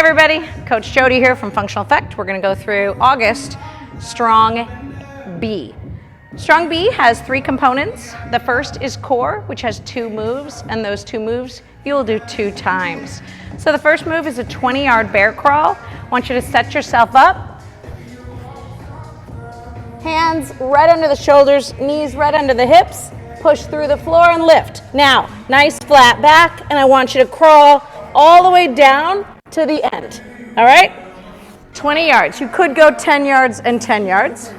everybody, Coach Jody here from Functional Effect. We're going to go through August Strong B. Strong B has 3 components. The first is core, which has 2 moves, and those 2 moves you will do 2 times. So the first move is a 20-yard bear crawl. I want you to set yourself up. Hands right under the shoulders, knees right under the hips. Push through the floor and lift. Now, nice flat back, and I want you to crawl all the way down to the end. All right? 20 yards. You could go 10 yards and 10 yards.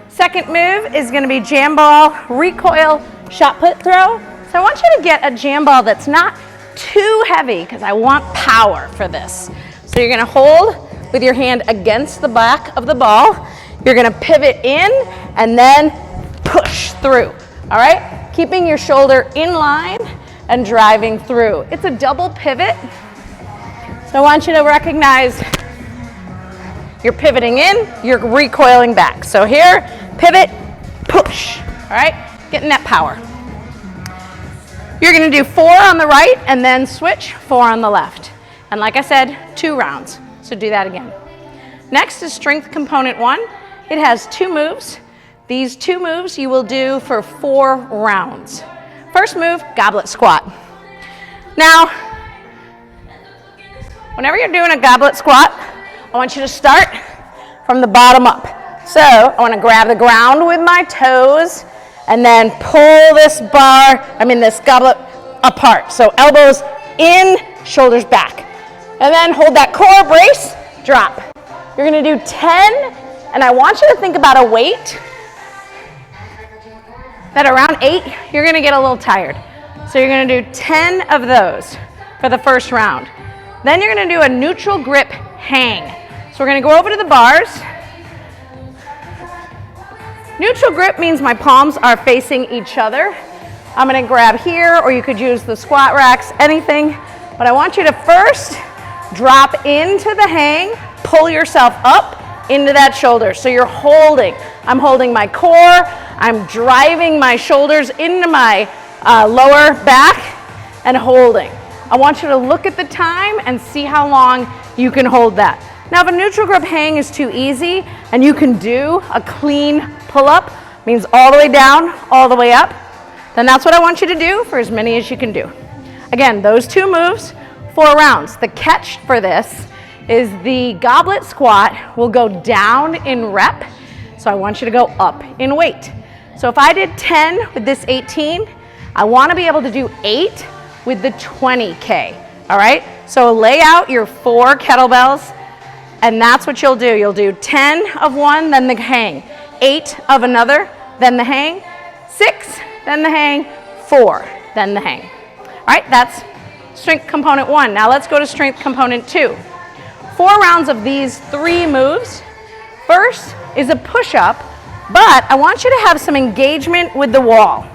Second move is going to be Jamball recoil shot put throw. So I want you to get a Jamball that's not too heavy because I want power for this. So you're going to hold with your hand against the back of the ball. You're going to pivot in and then push through. All right? Keeping your shoulder in line and driving through. It's a double pivot. So I want you to recognize you're pivoting in, you're recoiling back. So here, pivot, push. All right? Getting that power. You're going to do 4 on the right and then switch 4 on the left. And like I said, 2 rounds. So do that again. Next is strength component 1. It has 2 moves. These 2 moves you will do for 4 rounds. First move, goblet squat. Now, whenever you're doing a goblet squat, I want you to start from the bottom up. So I want to grab the ground with my toes and then pull this goblet apart. So elbows in, shoulders back. And then hold that core, brace, drop. You're going to do 10, and I want you to think about a weight that around 8, you're going to get a little tired. So you're going to do 10 of those for the first round. Then you're going to do a neutral grip hang. So we're going to go over to the bars. Neutral grip means my palms are facing each other. I'm going to grab here, or you could use the squat racks, anything. But I want you to first drop into the hang, pull yourself up into that shoulder. So you're holding. I'm holding my core. I'm driving my shoulders into my lower back and holding. I want you to look at the time and see how long you can hold that. Now, if a neutral grip hang is too easy and you can do a clean pull-up, means all the way down, all the way up, then that's what I want you to do for as many as you can do. Again, those 2 moves, 4 rounds. The catch for this is the goblet squat will go down in rep, so I want you to go up in weight. So if I did 10 with this 18, I want to be able to do 8 with the 20K, all right? So lay out your 4 kettlebells, and that's what you'll do. You'll do 10 of one, then the hang, 8 of another, then the hang, 6, then the hang, 4, then the hang. All right, that's strength component 1. Now let's go to strength component 2. 4 rounds of these 3 moves. First is a push-up, but I want you to have some engagement with the wall.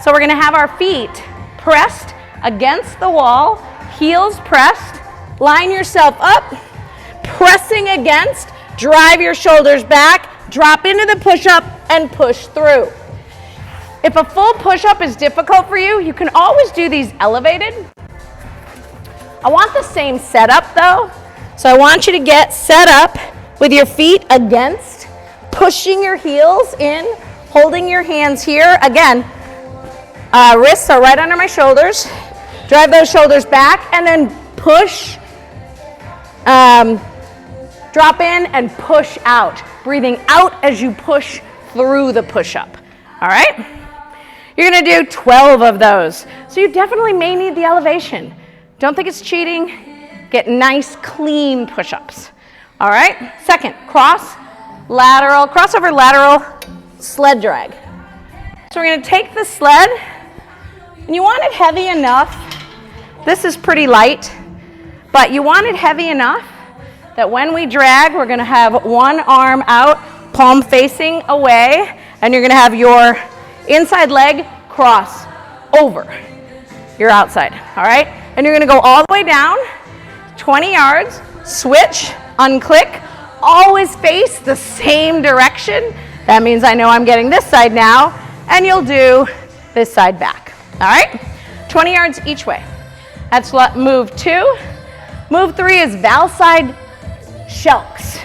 So we're going to have our feet pressed against the wall, heels pressed, line yourself up, pressing against, drive your shoulders back, drop into the push-up, and push through. If a full push-up is difficult for you, you can always do these elevated. I want the same setup though. So I want you to get set up with your feet against, pushing your heels in, holding your hands here. Again, wrists are right under my shoulders. Drive those shoulders back and then push, drop in and push out. Breathing out as you push through the push-up. All right? You're going to do 12 of those. So you definitely may need the elevation. Don't think it's cheating. Get nice, clean push-ups. All right? Second, crossover lateral sled drag. So we're going to take the sled, and you want it heavy enough. This is pretty light, but you want it heavy enough that when we drag, we're going to have one arm out, palm facing away, and you're going to have your inside leg cross over your outside, all right? And you're going to go all the way down, 20 yards, switch, unclick, always face the same direction. That means I know I'm getting this side now, and you'll do this side back, all right? 20 yards each way. That's move 2. Move 3 is Valslide SHELCs.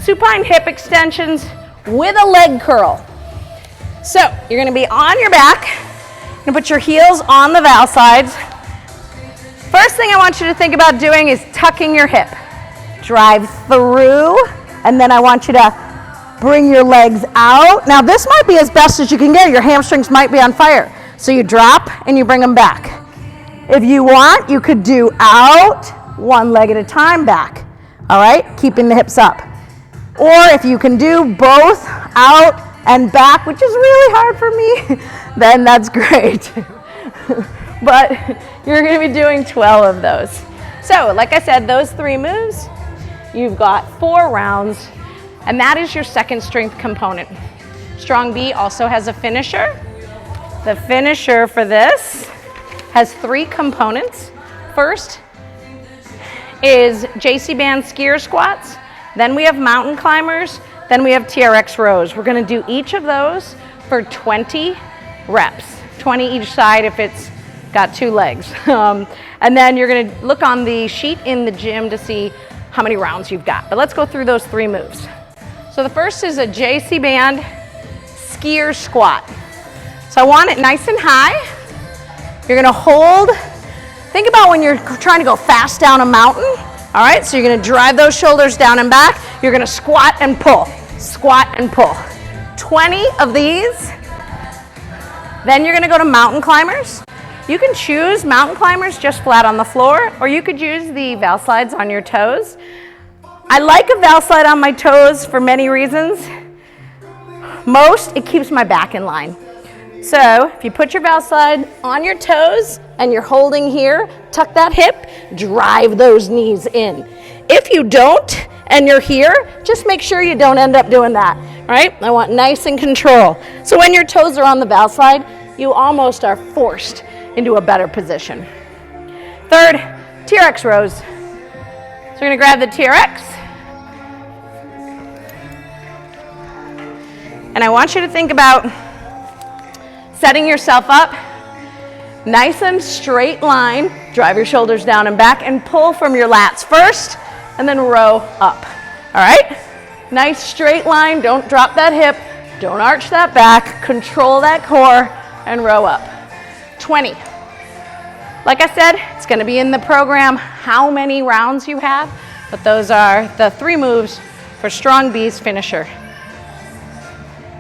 Supine hip extensions with a leg curl. So you're gonna be on your back, you're gonna put your heels on the Valslides. First thing I want you to think about doing is tucking your hip. Drive through, and then I want you to bring your legs out. Now this might be as best as you can get. Your hamstrings might be on fire. So you drop and you bring them back. If you want, you could do out, one leg at a time back. All right, keeping the hips up. Or if you can do both out and back, which is really hard for me, then that's great. But you're gonna be doing 12 of those. So like I said, those 3 moves, you've got 4 rounds, and that is your second strength component. Strong B also has a finisher. The finisher for this has 3 components. First is JC band skier squats. Then we have mountain climbers. Then we have TRX rows. We're gonna do each of those for 20 reps, 20 each side if it's got 2 legs. And then you're gonna look on the sheet in the gym to see how many rounds you've got. But let's go through those 3 moves. So the first is a JC band skier squat. So I want it nice and high. You're gonna hold. Think about when you're trying to go fast down a mountain. All right, so you're gonna drive those shoulders down and back. You're gonna squat and pull, squat and pull. 20 of these. Then you're gonna go to mountain climbers. You can choose mountain climbers just flat on the floor, or you could use the Valslides on your toes. I like a Valslide on my toes for many reasons. Most, it keeps my back in line. So if you put your Valslide on your toes and you're holding here, tuck that hip, drive those knees in. If you don't and you're here, just make sure you don't end up doing that, right? I want nice and control. So when your toes are on the Valslide, you almost are forced into a better position. Third, TRX rows. So we're gonna grab the TRX. And I want you to think about setting yourself up, nice and straight line, drive your shoulders down and back, and pull from your lats first, and then row up. All right? Nice straight line, don't drop that hip, don't arch that back, control that core, and row up. 20. Like I said, it's gonna be in the program how many rounds you have, but those are the 3 moves for Strong B's finisher.